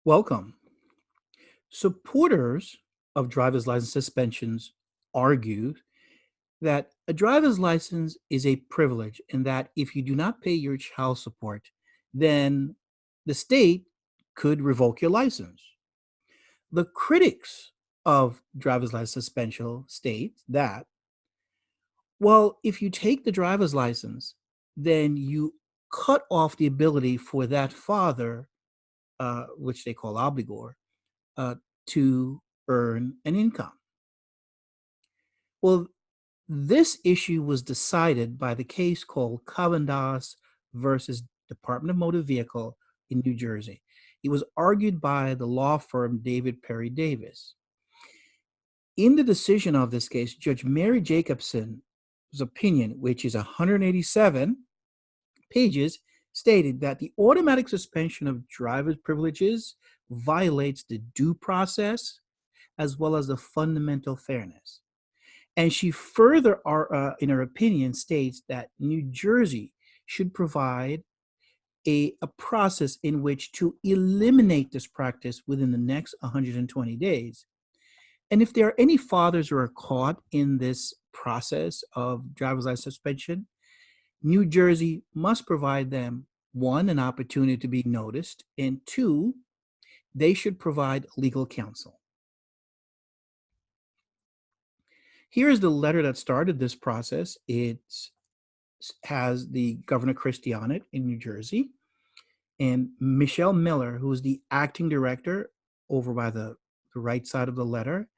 Welcome. Supporters of driver's license suspensions argue that a driver's license is a privilege and that if you do not pay your child support, then the state could revoke your license. The critics of driver's license suspension state that, well, if you take the driver's license, then you cut off the ability for that father, which they call obligor, uh, to earn an income. Well, this issue was decided by the case called Cavanaugh versus Department of Motor Vehicle in New Jersey. It was argued by the law firm David Perry Davis. In the decision of this case, Judge Mary Jacobson's opinion, which is 187 pages, stated that the automatic suspension of driver's privileges violates the due process as well as the fundamental fairness. And she further, in her opinion, states that New Jersey should provide a process in which to eliminate this practice within the next 120 days. And if there are any fathers who are caught in this process of driver's license suspension, New Jersey must provide them, one, an opportunity to be noticed, and two, they should provide legal counsel. Here is the letter that started this process. It has the Governor Christie on it in New Jersey, and Michelle Miller, who is the acting director over by the right side of the letter,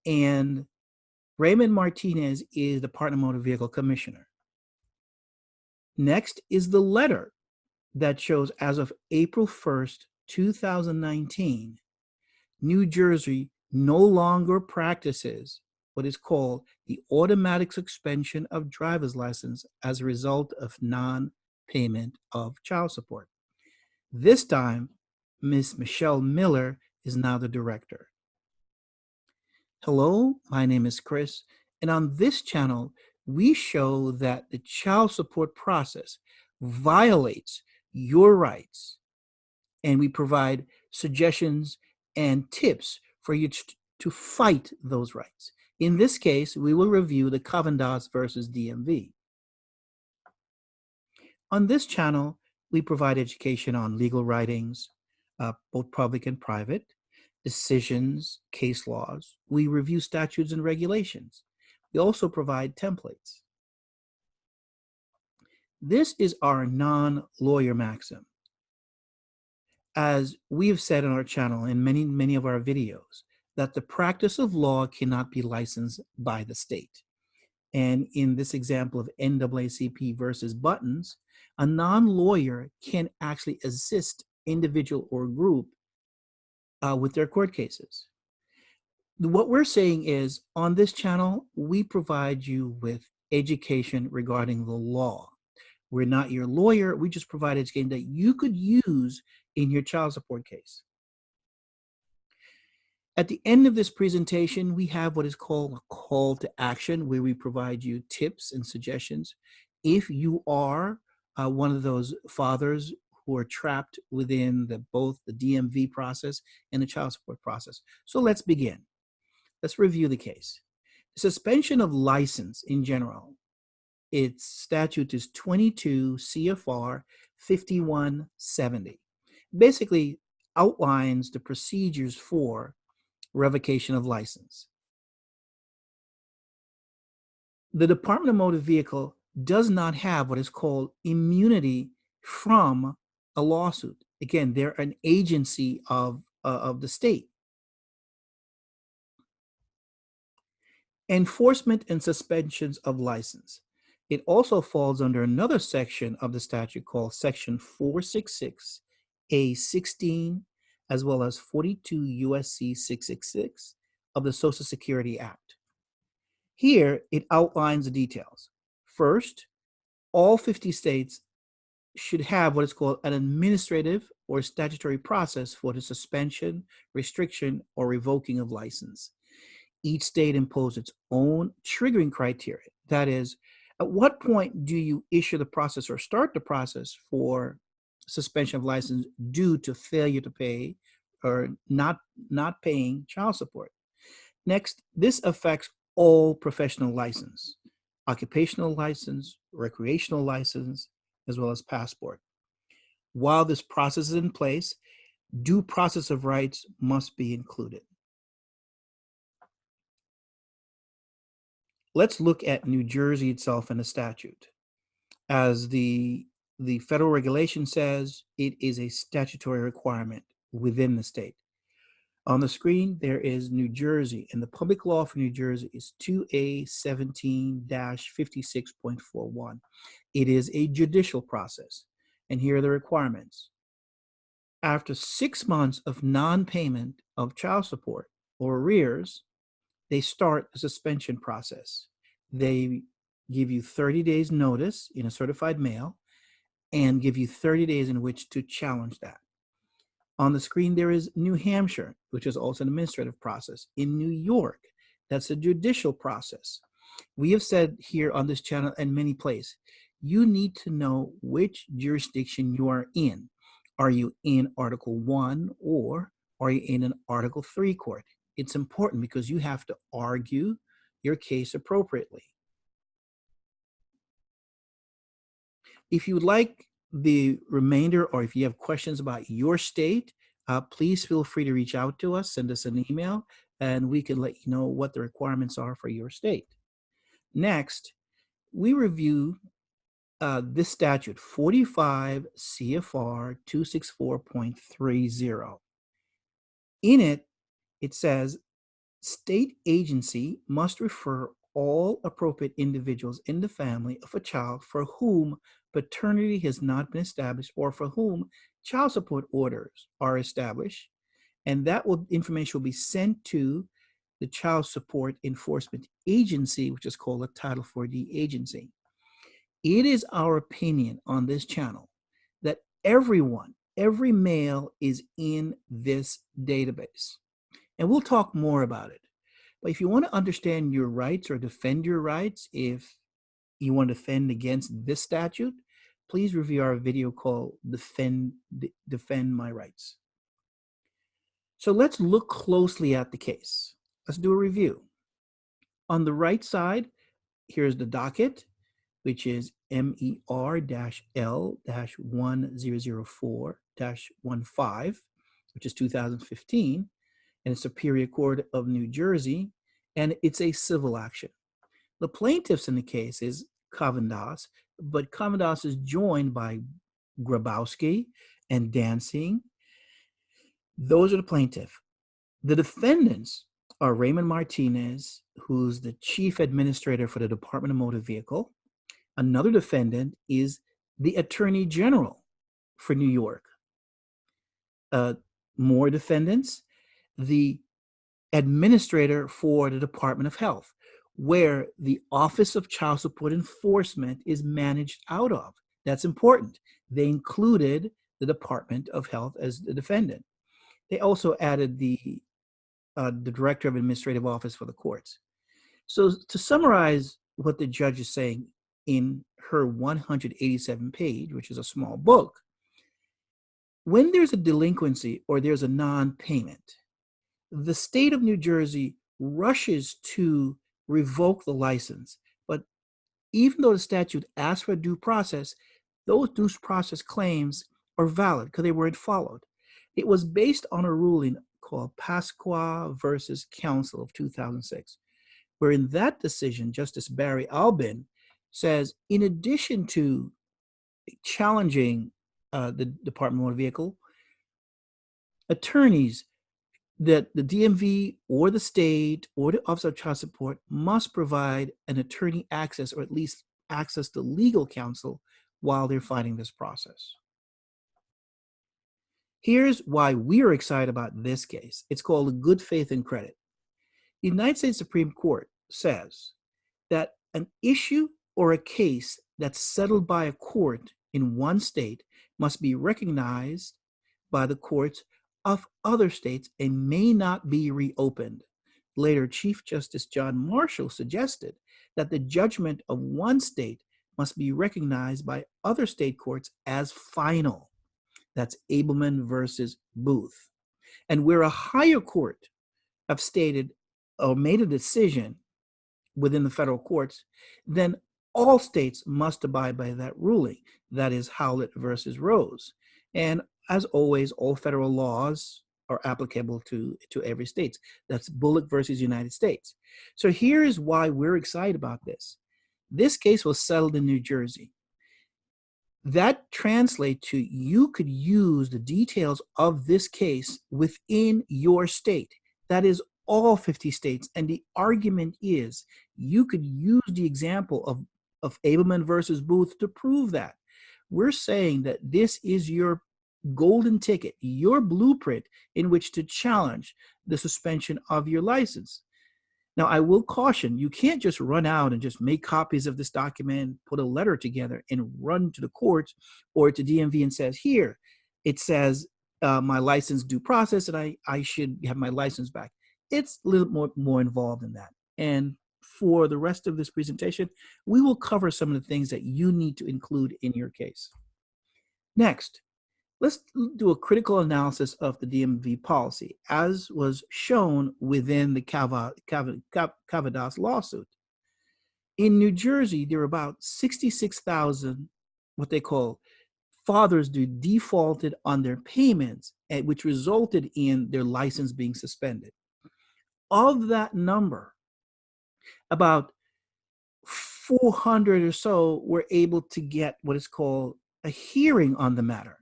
and Raymond Martinez is the Department of Motor Vehicle Commissioner. Next is the letter that shows as of April 1st, 2019, New Jersey no longer practices what is called the automatic suspension of driver's license as a result of non-payment of child support. This time, Ms. Michelle Miller is now the director. Hello, my name is Chris, and on this channel, we show that the child support process violates your rights, and we provide suggestions and tips for you to fight those rights. In this case, we will review the Cavanaugh versus DMV. On this channel, we provide education on legal writings, both public and private, decisions, case laws. We review statutes and regulations. We also provide templates. This is our non-lawyer maxim. As we have said on our channel in many of our videos, that the practice of law cannot be licensed by the state. And in this example of NAACP versus Buttons, a non-lawyer can actually assist individual or group with their court cases. What we're saying is, on this channel, we provide you with education regarding the law. We're not your lawyer. We just provide education that you could use in your child support case. At the end of this presentation, we have what is called a call to action, where we provide you tips and suggestions. If you are one of those fathers who are trapped within both the DMV process and the child support process. So let's begin. Let's review the case. The suspension of license in general, its statute is 22 CFR 5170. Basically outlines the procedures for revocation of license. The Department of Motor Vehicle does not have what is called immunity from a lawsuit. Again, they're an agency of the state. Enforcement and suspensions of license. It also falls under another section of the statute called Section 466 A16, as well as 42 USC 666 of the Social Security Act. Here, it outlines the details. First, all 50 states should have what is called an administrative or statutory process for the suspension, restriction, or revoking of license. Each state imposes its own triggering criteria. That is, at what point do you issue the process or start the process for suspension of license due to failure to pay or not paying child support. Next, this affects all professional license, occupational license, recreational license, as well as passport. While this process is in place, due process of rights must be included. Let's look at New Jersey itself and the statute. As the federal regulation says, it is a statutory requirement within the state. On the screen, there is New Jersey, and the public law for New Jersey is 2A17-56.41. It is a judicial process, and here are the requirements. After 6 months of non-payment of child support or arrears, they start a suspension process. They give you 30 days notice in a certified mail and give you 30 days in which to challenge that. On the screen, there is New Hampshire, which is also an administrative process. In New York, that's a judicial process. We have said here on this channel and many places, you need to know which jurisdiction you are in. Are you in Article 1 or are you in an Article 3 court? It's important because you have to argue your case appropriately. If you would like the remainder, or if you have questions about your state, please feel free to reach out to us, send us an email, and we can let you know what the requirements are for your state. Next, we review this statute, 45 CFR 264.30. In it, it says, state agency must refer all appropriate individuals in the family of a child for whom paternity has not been established or for whom child support orders are established, and that information will be sent to the Child Support Enforcement Agency, which is called a Title 4D agency. It is our opinion on this channel that everyone, every male is in this database. And we'll talk more about it. But if you want to understand your rights or defend your rights, if you want to defend against this statute, please review our video called Defend My Rights. So let's look closely at the case. Let's do a review. On the right side, here's the docket, which is MER-L-1004-15, which is 2015, and it's Superior Court of New Jersey, and it's a civil action. The plaintiffs in the case is Cavanaugh, but Cavanaugh is joined by Grabowski and Dancing. Those are the plaintiffs. The defendants are Raymond Martinez, who's the chief administrator for the Department of Motor Vehicle. Another defendant is the Attorney General for New York. More defendants, the administrator for the Department of Health, where the Office of Child Support Enforcement is managed out of. That's important. They included the Department of Health as the defendant. They also added the Director of Administrative Office for the courts. So to summarize what the judge is saying in her 187 page, which is a small book, when there's a delinquency or there's a non-payment, the state of New Jersey rushes to revoke the license. But even though the statute asks for due process, those due process claims are valid because they weren't followed. It was based on a ruling called Pasqua versus Council of 2006, where in that decision, Justice Barry Albin says, in addition to challenging the Department of Motor Vehicle, attorneys that the DMV or the state or the Office of Child Support must provide an attorney access, or at least access to legal counsel while they're fighting this process. Here's why we are excited about this case. It's called a good faith and credit. The United States Supreme Court says that an issue or a case that's settled by a court in one state must be recognized by the courts of other states and may not be reopened. Later, Chief Justice John Marshall suggested that the judgment of one state must be recognized by other state courts as final. That's Abelman versus Booth. And where a higher court have stated or made a decision within the federal courts, then all states must abide by that ruling. That is Howlett versus Rose. And as always, all federal laws are applicable to every state. That's Bullock versus United States. So here is why we're excited about this. This case was settled in New Jersey. That translates to you could use the details of this case within your state. That is all 50 states. And the argument is you could use the example of Abelman versus Booth to prove that. We're saying that this is your golden ticket, your blueprint in which to challenge the suspension of your license. Now, I will caution, you can't just run out and just make copies of this document, put a letter together and run to the courts or to DMV and says, here, it says my license due process and I should have my license back. It's a little more involved than that. And for the rest of this presentation, we will cover some of the things that you need to include in your case. Next, let's do a critical analysis of the DMV policy, as was shown within the Cavanaugh lawsuit. In New Jersey, there are about 66,000, what they call fathers who defaulted on their payments, which resulted in their license being suspended. Of that number, about 400 or so were able to get what is called a hearing on the matter.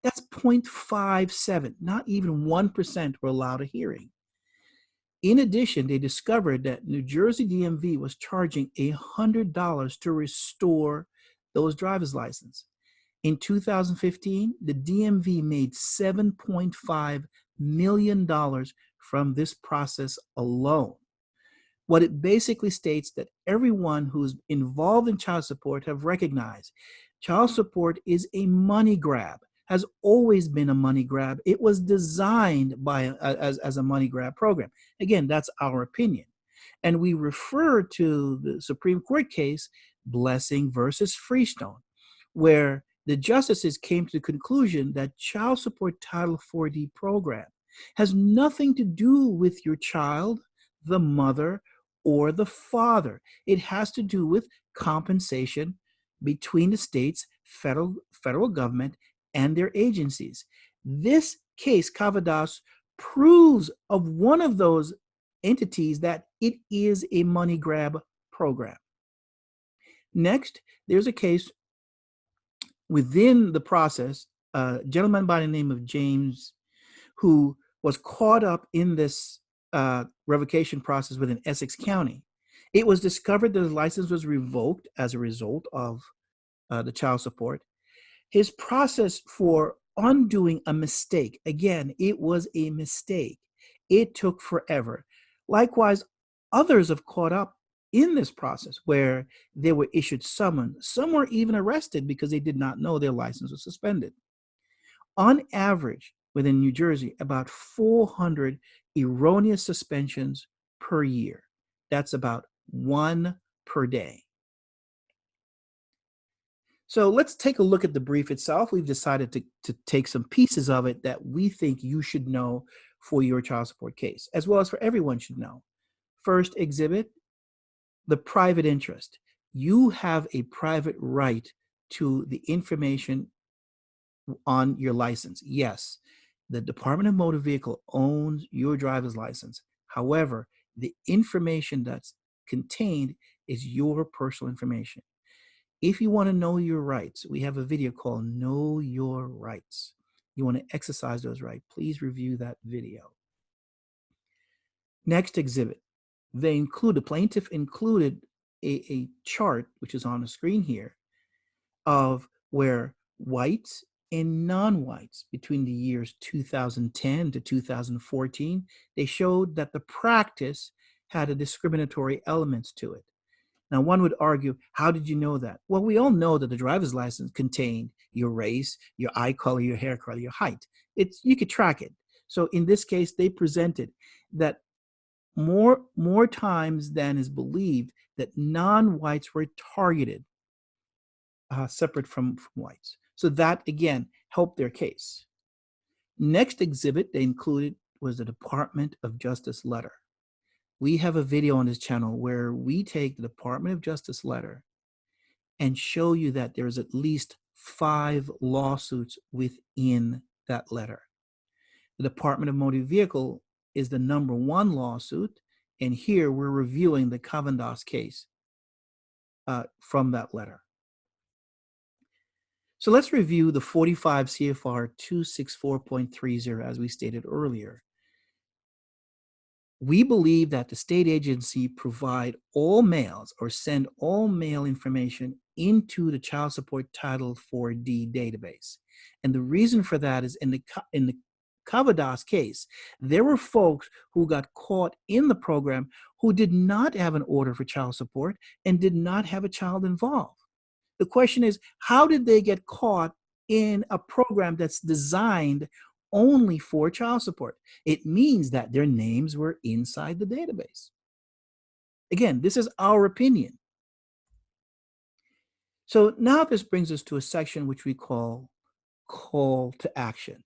That's 0.57, not even 1% were allowed a hearing. In addition, they discovered that New Jersey DMV was charging $100 to restore those driver's licenses. In 2015, the DMV made $7.5 million from this process alone. What it basically states that everyone who's involved in child support have recognized child support is a money grab, has always been a money grab. It was designed as a money grab program. Again, that's our opinion. And we refer to the Supreme Court case, Blessing versus Freestone, where the justices came to the conclusion that child support Title 4D program has nothing to do with your child, the mother, or the father. It has to do with compensation between the states, federal government, and their agencies. This case, Cavanaugh, proves of one of those entities that it is a money grab program. Next, there's a case within the process, a gentleman by the name of James, who was caught up in this revocation process within Essex County. It was discovered that his license was revoked as a result of the child support. His process for undoing a mistake, again, it was a mistake. It took forever. Likewise, others have caught up in this process where they were issued summons. Some were even arrested because they did not know their license was suspended. On average, within New Jersey, about 400 erroneous suspensions per year. That's about one per day. So let's take a look at the brief itself. We've decided to take some pieces of it that we think you should know for your child support case, as well as for everyone should know. First exhibit, the private interest. You have a private right to the information on your license. Yes, the Department of Motor Vehicle owns your driver's license. However, the information that's contained is your personal information. If you want to know your rights, we have a video called Know Your Rights. You want to exercise those rights, please review that video. Next exhibit, the plaintiff included a chart, which is on the screen here, of where whites and non-whites between the years 2010 to 2014, they showed that the practice had a discriminatory elements to it. Now, one would argue, how did you know that? Well, we all know that the driver's license contained your race, your eye color, your hair color, your height. You could track it. So in this case, they presented that more times than is believed that non-whites were targeted, separate from whites. So that, again, helped their case. Next exhibit they included was the Department of Justice letter. We have a video on this channel where we take the Department of Justice letter and show you that there's at least 5 lawsuits within that letter. The Department of Motor Vehicle is the #1 lawsuit, and here we're reviewing the Cavanaugh case from that letter. So let's review the 45 CFR 264.30 as we stated earlier. We believe that the state agency provide all mails or send all mail information into the Child Support Title 4D database. And the reason for that is in the Cavanaugh case, there were folks who got caught in the program who did not have an order for child support and did not have a child involved. The question is, how did they get caught in a program that's designed only for child support? It means that their names were inside the database. Again, this is our opinion. So now this brings us to a section which we call call to action.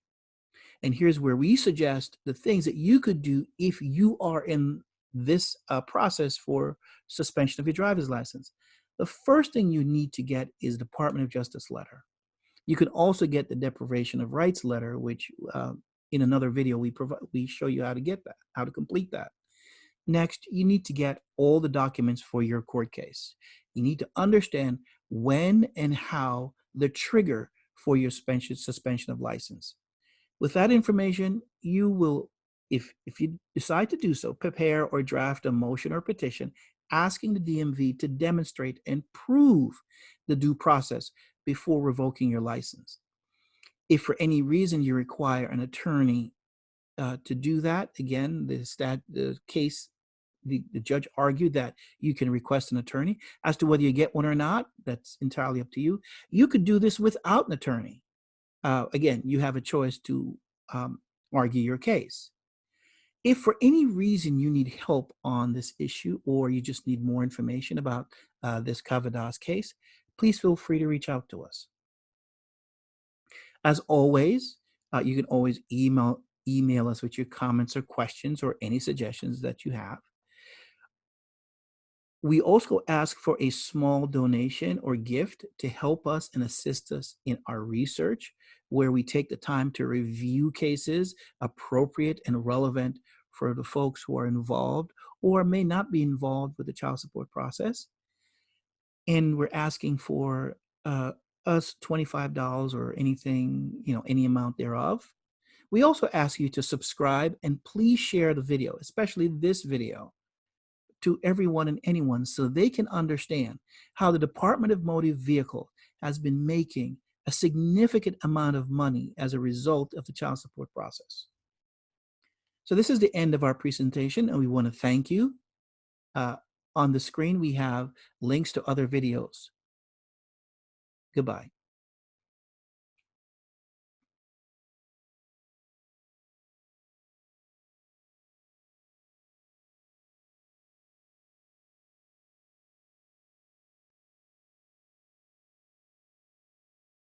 And here's where we suggest the things that you could do if you are in this process for suspension of your driver's license. The first thing you need to get is Department of Justice letter. You can also get the deprivation of rights letter, which in another video we show you how to get that, how to complete that. Next, you need to get all the documents for your court case. You need to understand when and how the trigger for your suspension of license. With that information, you will, if you decide to do so, prepare or draft a motion or petition asking the DMV to demonstrate and prove the due process before revoking your license. If for any reason you require an attorney to do that, again, the judge argued that you can request an attorney. As to whether you get one or not, that's entirely up to you. You could do this without an attorney. Again, you have a choice to argue your case. If for any reason you need help on this issue or you just need more information about this Cavanaugh case, please feel free to reach out to us. As always, you can always email us with your comments or questions or any suggestions that you have. We also ask for a small donation or gift to help us and assist us in our research, where we take the time to review cases appropriate and relevant for the folks who are involved or may not be involved with the child support process. And we're asking for us $25 or anything, any amount thereof. We also ask you to subscribe and please share the video, especially this video, to everyone and anyone so they can understand how the Department of Motor Vehicle has been making a significant amount of money as a result of the child support process. So this is the end of our presentation, and we want to thank you. On the screen, we have links to other videos. Goodbye.